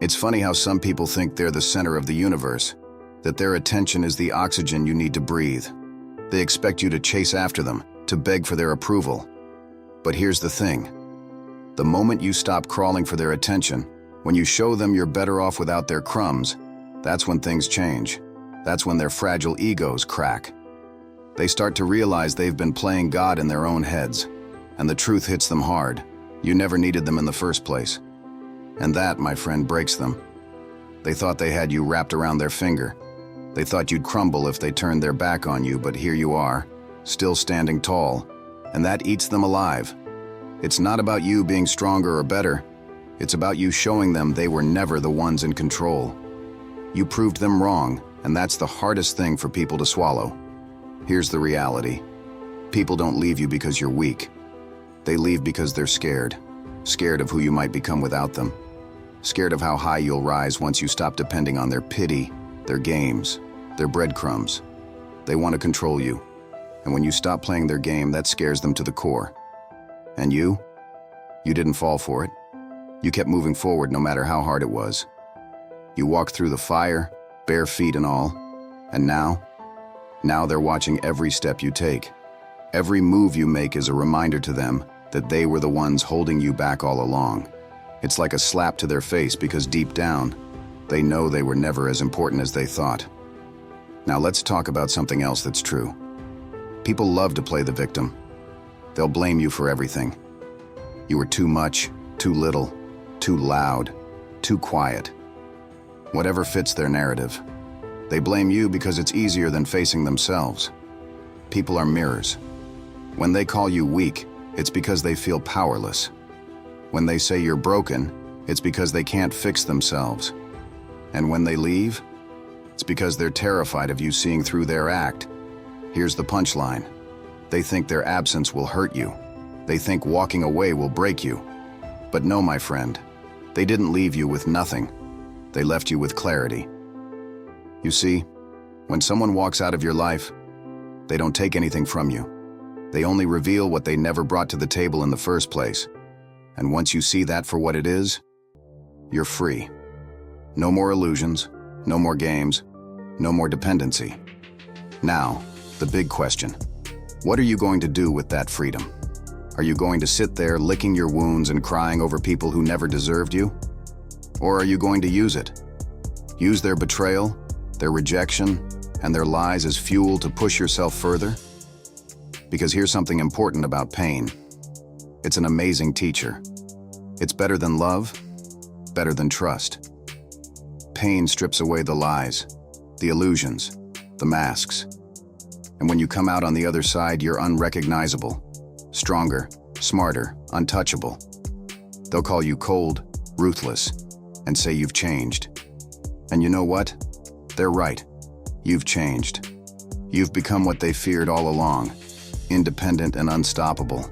It's funny how some people think they're the center of the universe, that their attention is the oxygen you need to breathe. They expect you to chase after them, to beg for their approval. But here's the thing. The moment you stop crawling for their attention, when you show them you're better off without their crumbs, that's when things change. That's when their fragile egos crack. They start to realize they've been playing God in their own heads, and the truth hits them hard. You never needed them in the first place. And that, my friend, breaks them. They thought they had you wrapped around their finger. They thought you'd crumble if they turned their back on you, but here you are, still standing tall, and that eats them alive. It's not about you being stronger or better. It's about you showing them they were never the ones in control. You proved them wrong, and that's the hardest thing for people to swallow. Here's the reality. People don't leave you because you're weak. They leave because they're scared. Scared of who you might become without them. Scared of how high you'll rise once you stop depending on their pity, their games, their breadcrumbs. They want to control you. And when you stop playing their game, that scares them to the core. And you? You didn't fall for it. You kept moving forward no matter how hard it was. You walked through the fire, bare feet and all. And now they're watching every step you take. Every move you make is a reminder to them that they were the ones holding you back all along. It's like a slap to their face because deep down, they know they were never as important as they thought. Now let's talk about something else that's true. People love to play the victim. They'll blame you for everything. You were too much, too little, too loud, too quiet. Whatever fits their narrative. They blame you because it's easier than facing themselves. People are mirrors. When they call you weak, it's because they feel powerless. When they say you're broken, it's because they can't fix themselves. And when they leave, it's because they're terrified of you seeing through their act. Here's the punchline. They think their absence will hurt you. They think walking away will break you. But no, my friend, they didn't leave you with nothing. They left you with clarity. You see, when someone walks out of your life, they don't take anything from you. They only reveal what they never brought to the table in the first place. And once you see that for what it is, you're free. No more illusions, no more games, no more dependency. Now, the big question. What are you going to do with that freedom? Are you going to sit there licking your wounds and crying over people who never deserved you? Or are you going to use it? Use their betrayal, their rejection, and their lies as fuel to push yourself further? Because here's something important about pain. It's an amazing teacher. It's better than love, better than trust. Pain strips away the lies, the illusions, the masks. And when you come out on the other side, you're unrecognizable, stronger, smarter, untouchable. They'll call you cold, ruthless, and say you've changed. And you know what? They're right. You've changed. You've become what they feared all along, independent and unstoppable.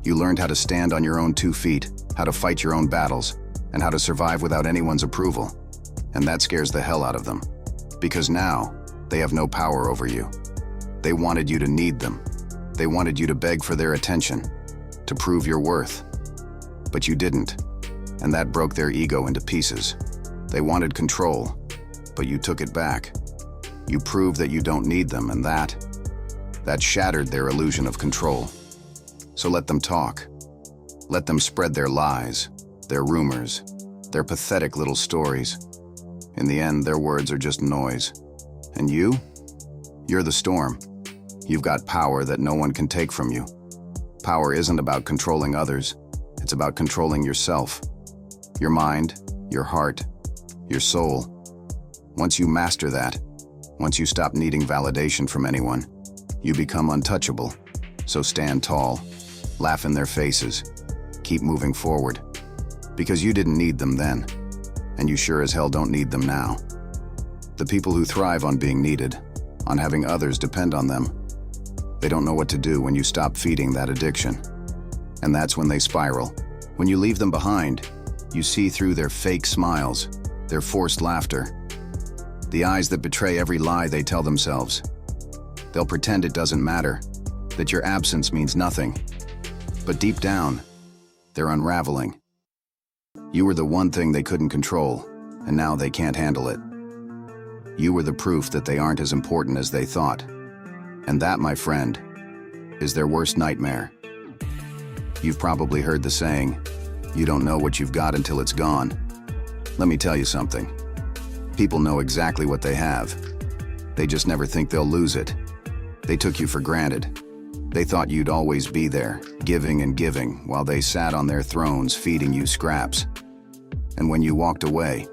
You learned how to stand on your own 2 feet, how to fight your own battles, and how to survive without anyone's approval. And that scares the hell out of them. Because now, they have no power over you. They wanted you to need them. They wanted you to beg for their attention, to prove your worth. But you didn't, and that broke their ego into pieces. They wanted control, but you took it back. You proved that you don't need them, and that shattered their illusion of control. So let them talk. Let them spread their lies, their rumors, their pathetic little stories. In the end, their words are just noise. And you? You're the storm. You've got power that no one can take from you. Power isn't about controlling others. It's about controlling yourself. Your mind, your heart, your soul. Once you master that, once you stop needing validation from anyone, you become untouchable. So stand tall, laugh in their faces, keep moving forward. Because you didn't need them then, and you sure as hell don't need them now. The people who thrive on being needed, on having others depend on them, they don't know what to do when you stop feeding that addiction. And that's when they spiral. When you leave them behind, you see through their fake smiles, their forced laughter, the eyes that betray every lie they tell themselves. They'll pretend it doesn't matter, that your absence means nothing. But deep down, they're unraveling. You were the one thing they couldn't control, and now they can't handle it. You were the proof that they aren't as important as they thought. And that, my friend, is their worst nightmare. You've probably heard the saying, you don't know what you've got until it's gone. Let me tell you something. People know exactly what they have. They just never think they'll lose it. They took you for granted. They thought you'd always be there, giving and giving, while they sat on their thrones feeding you scraps. And when you walked away,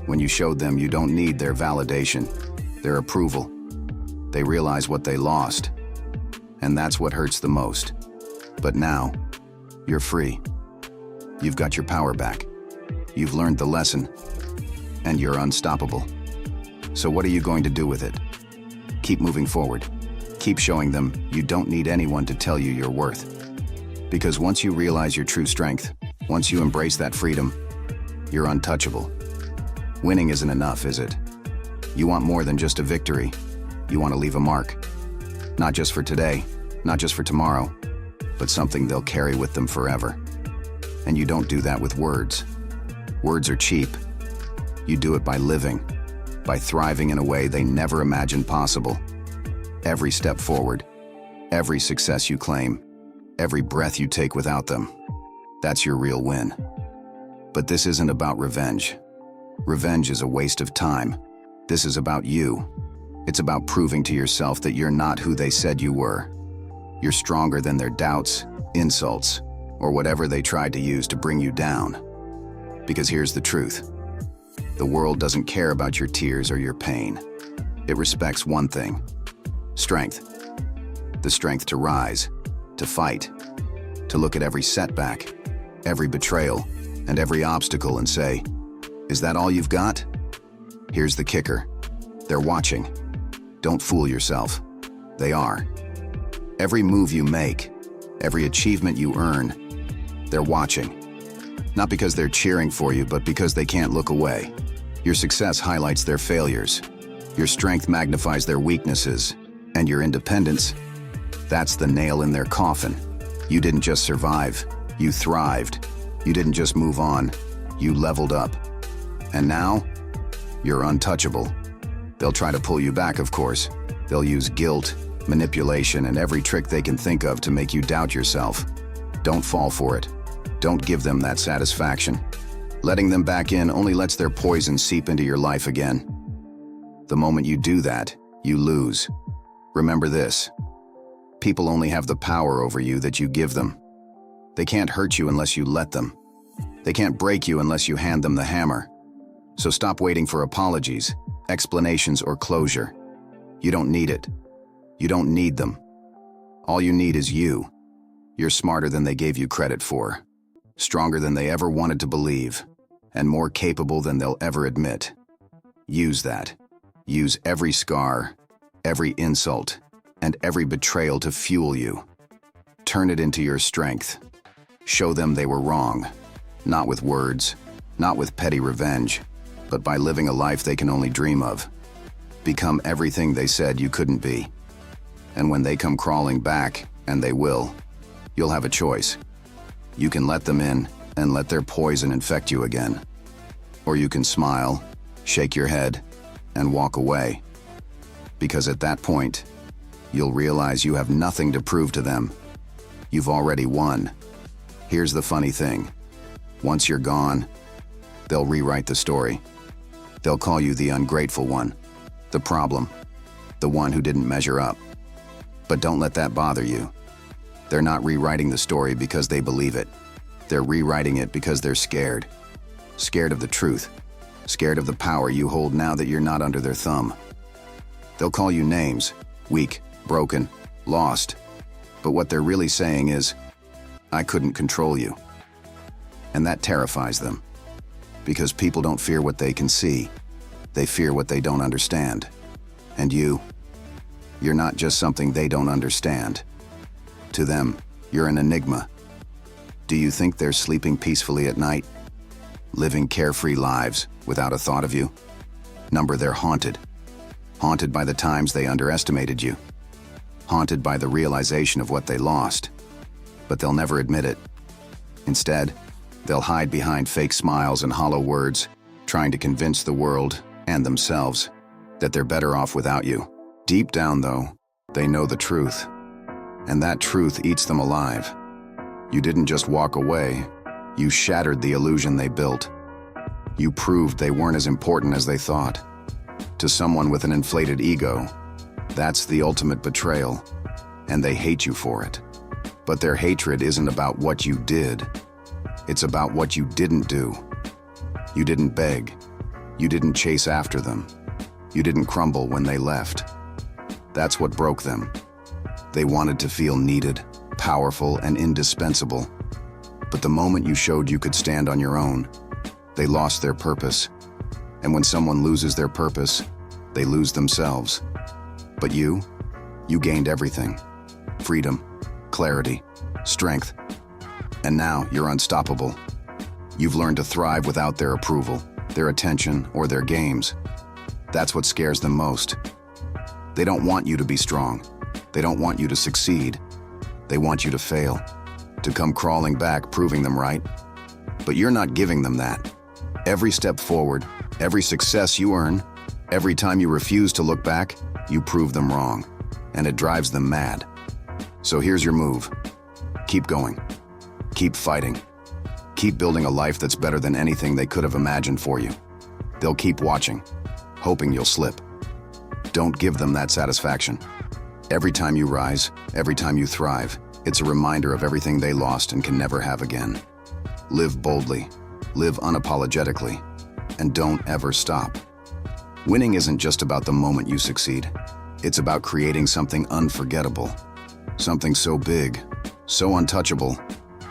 when you showed them you don't need their validation, their approval, they realize what they lost. And that's what hurts the most. But now, you're free. You've got your power back. You've learned the lesson, and you're unstoppable. So what are you going to do with it? Keep moving forward. Keep showing them you don't need anyone to tell you your worth. Because once you realize your true strength, once you embrace that freedom, you're untouchable. Winning isn't enough, is it? You want more than just a victory. You want to leave a mark. Not just for today, not just for tomorrow, but something they'll carry with them forever. And you don't do that with words. Words are cheap. You do it by living, by thriving in a way they never imagined possible. Every step forward, every success you claim, every breath you take without them, that's your real win. But this isn't about revenge. Revenge is a waste of time. This is about you. It's about proving to yourself that you're not who they said you were. You're stronger than their doubts, insults, or whatever they tried to use to bring you down. Because here's the truth. The world doesn't care about your tears or your pain. It respects one thing: strength. The strength to rise, to fight, to look at every setback, every betrayal, and every obstacle and say, is that all you've got? Here's the kicker. They're watching. Don't fool yourself. They are. Every move you make, every achievement you earn, they're watching. Not because they're cheering for you, but because they can't look away. Your success highlights their failures. Your strength magnifies their weaknesses. And your independence, that's the nail in their coffin. You didn't just survive, you thrived. You didn't just move on, you leveled up. And now, you're untouchable. They'll try to pull you back, of course. They'll use guilt, manipulation, and every trick they can think of to make you doubt yourself. Don't fall for it. Don't give them that satisfaction. Letting them back in only lets their poison seep into your life again. The moment you do that, you lose. Remember this. People only have the power over you that you give them. They can't hurt you unless you let them. They can't break you unless you hand them the hammer. So stop waiting for apologies, explanations, or closure. You don't need it. You don't need them. All you need is you. You're smarter than they gave you credit for, stronger than they ever wanted to believe, and more capable than they'll ever admit. Use that. Use every scar, every insult, and every betrayal to fuel you. Turn it into your strength. Show them they were wrong, not with words, not with petty revenge, but by living a life they can only dream of. Become everything they said you couldn't be. And when they come crawling back, and they will, you'll have a choice. You can let them in and let their poison infect you again. Or you can smile, shake your head, and walk away. Because at that point, you'll realize you have nothing to prove to them. You've already won. Here's the funny thing. Once you're gone, they'll rewrite the story. They'll call you the ungrateful one, the problem, the one who didn't measure up. But don't let that bother you. They're not rewriting the story because they believe it. They're rewriting it because they're scared. Scared of the truth. Scared of the power you hold now that you're not under their thumb. They'll call you names, weak, broken, lost. But what they're really saying is, I couldn't control you. And that terrifies them. Because people don't fear what they can see. They fear what they don't understand. And you're not just something they don't understand. To them, you're an enigma. Do you think they're sleeping peacefully at night? Living carefree lives without a thought of you? Number, they're haunted. Haunted by the times they underestimated you. Haunted by the realization of what they lost. But they'll never admit it. Instead, They'll hide behind fake smiles and hollow words, trying to convince the world and themselves that they're better off without you. Deep down, though, they know the truth. And that truth eats them alive. You didn't just walk away, you shattered the illusion they built. You proved they weren't as important as they thought. To someone with an inflated ego, that's the ultimate betrayal, and they hate you for it. But their hatred isn't about what you did. It's about what you didn't do. You didn't beg. You didn't chase after them. You didn't crumble when they left. That's what broke them. They wanted to feel needed, powerful, and indispensable. But the moment you showed you could stand on your own, they lost their purpose. And when someone loses their purpose, they lose themselves. But you gained everything. Freedom, clarity, strength. And now you're unstoppable. You've learned to thrive without their approval, their attention, or their games. That's what scares them most. They don't want you to be strong. They don't want you to succeed. They want you to fail, to come crawling back, proving them right. But you're not giving them that. Every step forward, every success you earn, every time you refuse to look back, you prove them wrong, and it drives them mad. So here's your move. Keep going. Keep fighting. Keep building a life that's better than anything they could have imagined for you. They'll keep watching, hoping you'll slip. Don't give them that satisfaction. Every time you rise, every time you thrive, it's a reminder of everything they lost and can never have again. Live boldly, live unapologetically, and don't ever stop. Winning isn't just about the moment you succeed. It's about creating something unforgettable. Something so big, so untouchable,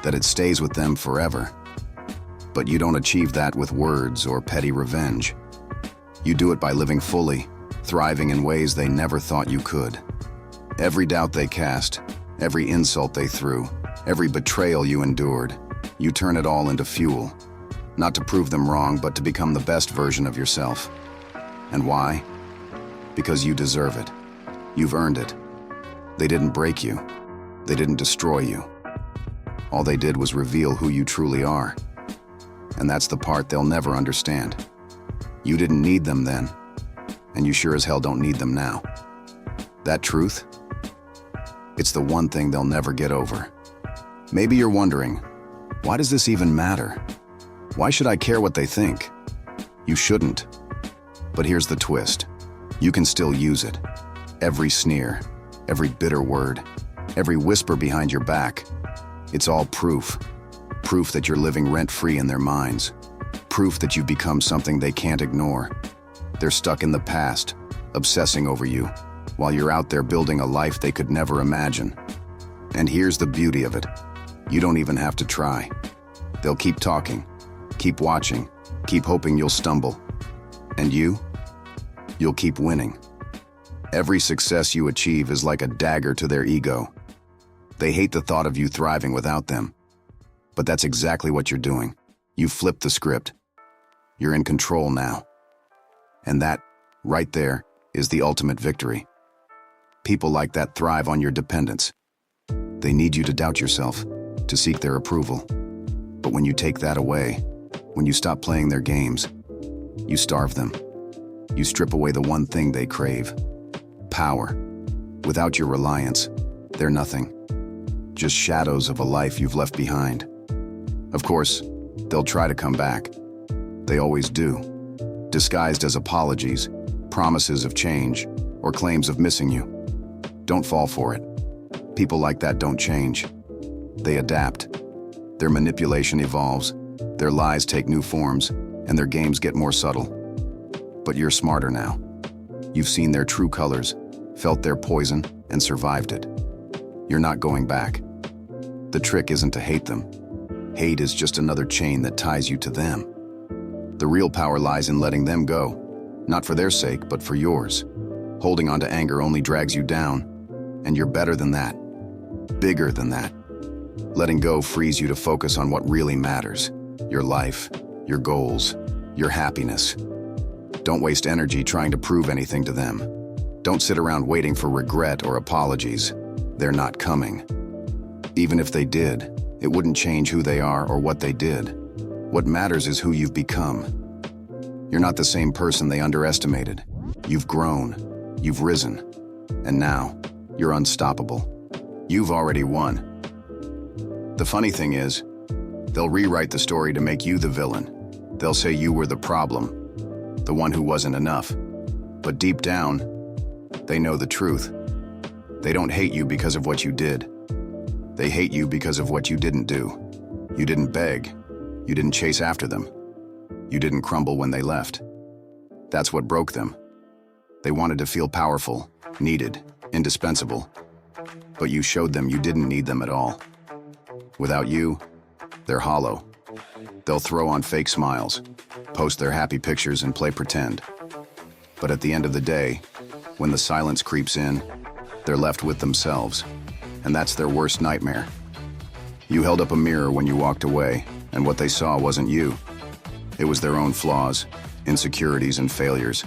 that it stays with them forever. But you don't achieve that with words or petty revenge. You do it by living fully, thriving in ways they never thought you could. Every doubt they cast, every insult they threw, every betrayal you endured, you turn it all into fuel. Not to prove them wrong, but to become the best version of yourself. And why? Because you deserve it. You've earned it. They didn't break you. They didn't destroy you. All they did was reveal who you truly are. And that's the part they'll never understand. You didn't need them then, and you sure as hell don't need them now. That truth? It's the one thing they'll never get over. Maybe you're wondering, why does this even matter? Why should I care what they think? You shouldn't. But here's the twist. You can still use it. Every sneer, every bitter word, every whisper behind your back. It's all proof. Proof that you're living rent-free in their minds. Proof that you've become something they can't ignore. They're stuck in the past, obsessing over you, while you're out there building a life they could never imagine. And here's the beauty of it. You don't even have to try. They'll keep talking, keep watching, keep hoping you'll stumble. And you'll keep winning. Every success you achieve is like a dagger to their ego. They hate the thought of you thriving without them. But that's exactly what you're doing. You flipped the script. You're in control now. And that, right there, is the ultimate victory. People like that thrive on your dependence. They need you to doubt yourself, to seek their approval. But when you take that away, when you stop playing their games, you starve them. You strip away the one thing they crave: power. Without your reliance, they're nothing. Just shadows of a life you've left behind. Of course, they'll try to come back. They always do. Disguised as apologies, promises of change, or claims of missing you. Don't fall for it. People like that don't change. They adapt. Their manipulation evolves, their lies take new forms, and their games get more subtle. But you're smarter now. You've seen their true colors, felt their poison, and survived it. You're not going back. The trick isn't to hate them. Hate is just another chain that ties you to them. The real power lies in letting them go, not for their sake, but for yours. Holding on to anger only drags you down, and you're better than that, bigger than that. Letting go frees you to focus on what really matters: your life, your goals, your happiness. Don't waste energy trying to prove anything to them. Don't sit around waiting for regret or apologies. They're not coming. Even if they did, It wouldn't change who they are or what they did. What matters is who you've become. You're not the same person they underestimated. You've grown, you've risen, and now you're unstoppable. You've already won. The funny thing is, they'll rewrite the story to make you the villain. They'll say you were the problem, the one who wasn't enough. But deep down, they know the truth. They don't hate you because of what you did. They hate you because of what you didn't do. You didn't beg. You didn't chase after them. You didn't crumble when they left. That's what broke them. They wanted to feel powerful, needed, indispensable. But you showed them you didn't need them at all. Without you, they're hollow. They'll throw on fake smiles, post their happy pictures and play pretend. But at the end of the day, when the silence creeps in, they're left with themselves. And that's their worst nightmare. You held up a mirror when you walked away, and what they saw wasn't you. It was their own flaws, insecurities, and failures.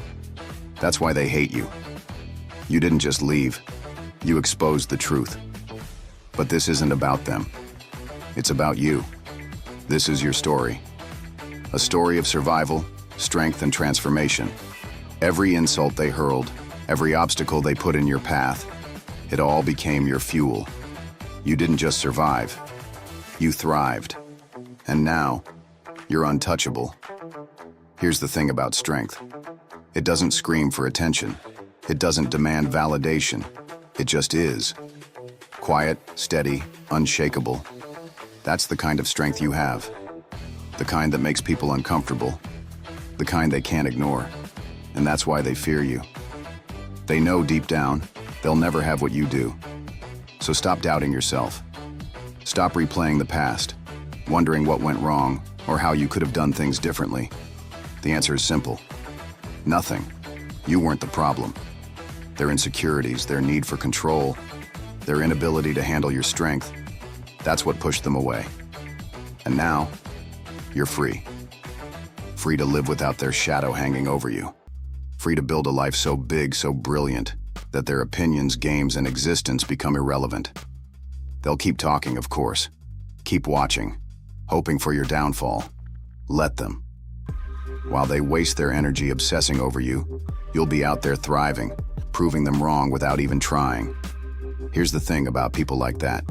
That's why they hate you. You didn't just leave. You exposed the truth. But this isn't about them. It's about you. This is your story. A story of survival, strength, and transformation. Every insult they hurled, every obstacle they put in your path, it all became your fuel. You didn't just survive. You thrived. And now, you're untouchable. Here's the thing about strength. It doesn't scream for attention. It doesn't demand validation. It just is. Quiet, steady, unshakable. That's the kind of strength you have. The kind that makes people uncomfortable. The kind they can't ignore. And that's why they fear you. They know deep down, they'll never have what you do. So stop doubting yourself. Stop replaying the past, wondering what went wrong or how you could have done things differently. The answer is simple. Nothing. You weren't the problem. Their insecurities, their need for control, their inability to handle your strength, that's what pushed them away. And now, you're free. Free to live without their shadow hanging over you. Free to build a life so big, so brilliant, that their opinions, games, and existence become irrelevant. They'll keep talking, of course. Keep watching, hoping for your downfall. Let them. While they waste their energy obsessing over you, you'll be out there thriving, proving them wrong without even trying. Here's the thing about people like that.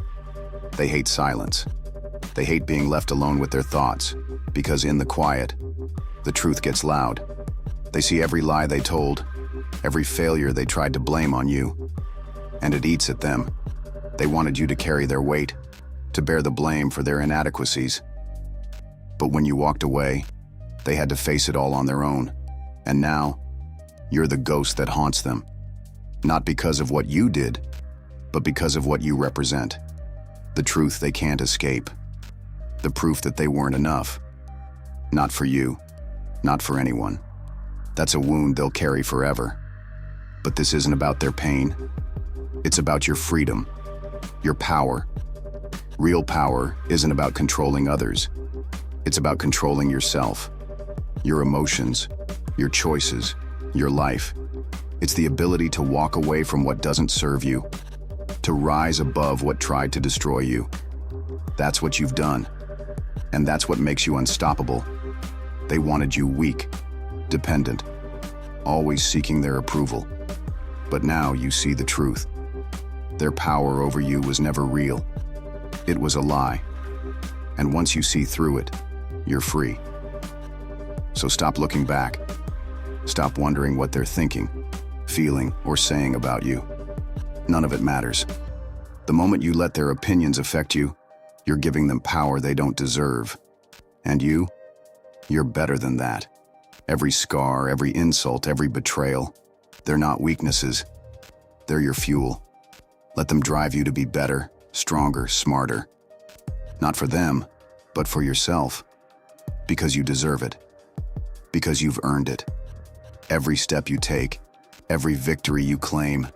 They hate silence. They hate being left alone with their thoughts, because in the quiet, the truth gets loud. They see every lie they told, every failure they tried to blame on you, and it eats at them. They wanted you to carry their weight, to bear the blame for their inadequacies. But when you walked away, they had to face it all on their own. And now, you're the ghost that haunts them. Not because of what you did, but because of what you represent. The truth they can't escape. The proof that they weren't enough. Not for you, not for anyone. That's a wound they'll carry forever. But this isn't about their pain. It's about your freedom, your power. Real power isn't about controlling others. It's about controlling yourself, your emotions, your choices, your life. It's the ability to walk away from what doesn't serve you, to rise above what tried to destroy you. That's what you've done. And that's what makes you unstoppable. They wanted you weak, dependent, always seeking their approval. But now you see the truth. Their power over you was never real. It was a lie. And once you see through it, you're free. So stop looking back. Stop wondering what they're thinking, feeling, or saying about you. None of it matters. The moment you let their opinions affect you, you're giving them power they don't deserve. And you're better than that. Every scar, every insult, every betrayal, they're not weaknesses. They're your fuel. Let them drive you to be better, stronger, smarter. Not for them, but for yourself. Because you deserve it. Because you've earned it. Every step you take, every victory you claim,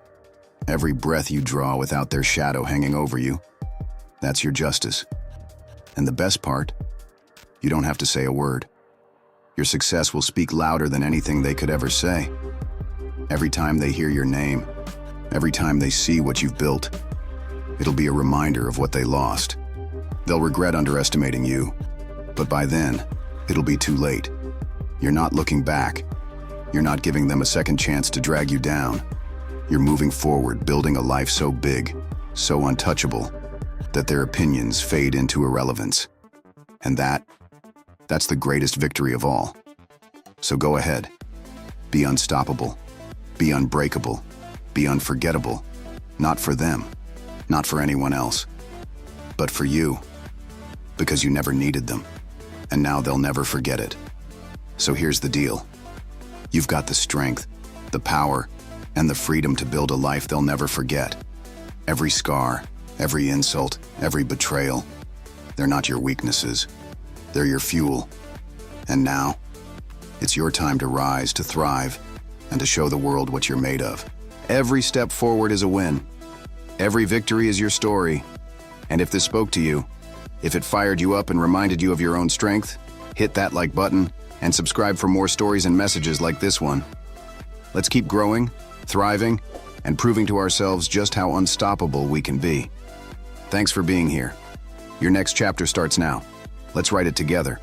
every breath you draw without their shadow hanging over you, that's your justice. And the best part, you don't have to say a word. Your success will speak louder than anything they could ever say. Every time they hear your name, every time they see what you've built, it'll be a reminder of what they lost. They'll regret underestimating you, but by then, it'll be too late. You're not looking back. You're not giving them a second chance to drag you down. You're moving forward, building a life so big, so untouchable, that their opinions fade into irrelevance. And that's the greatest victory of all. So go ahead. Be unstoppable. Be unbreakable. Be unforgettable. Not for them. Not for anyone else. But for you. Because you never needed them. And now they'll never forget it. So here's the deal. You've got the strength, the power, and the freedom to build a life they'll never forget. Every scar, every insult, every betrayal, they're not your weaknesses. They're your fuel. And now, it's your time to rise, to thrive, and to show the world what you're made of. Every step forward is a win. Every victory is your story. And if this spoke to you, if it fired you up and reminded you of your own strength, hit that like button and subscribe for more stories and messages like this one. Let's keep growing, thriving, and proving to ourselves just how unstoppable we can be. Thanks for being here. Your next chapter starts now. Let's write it together.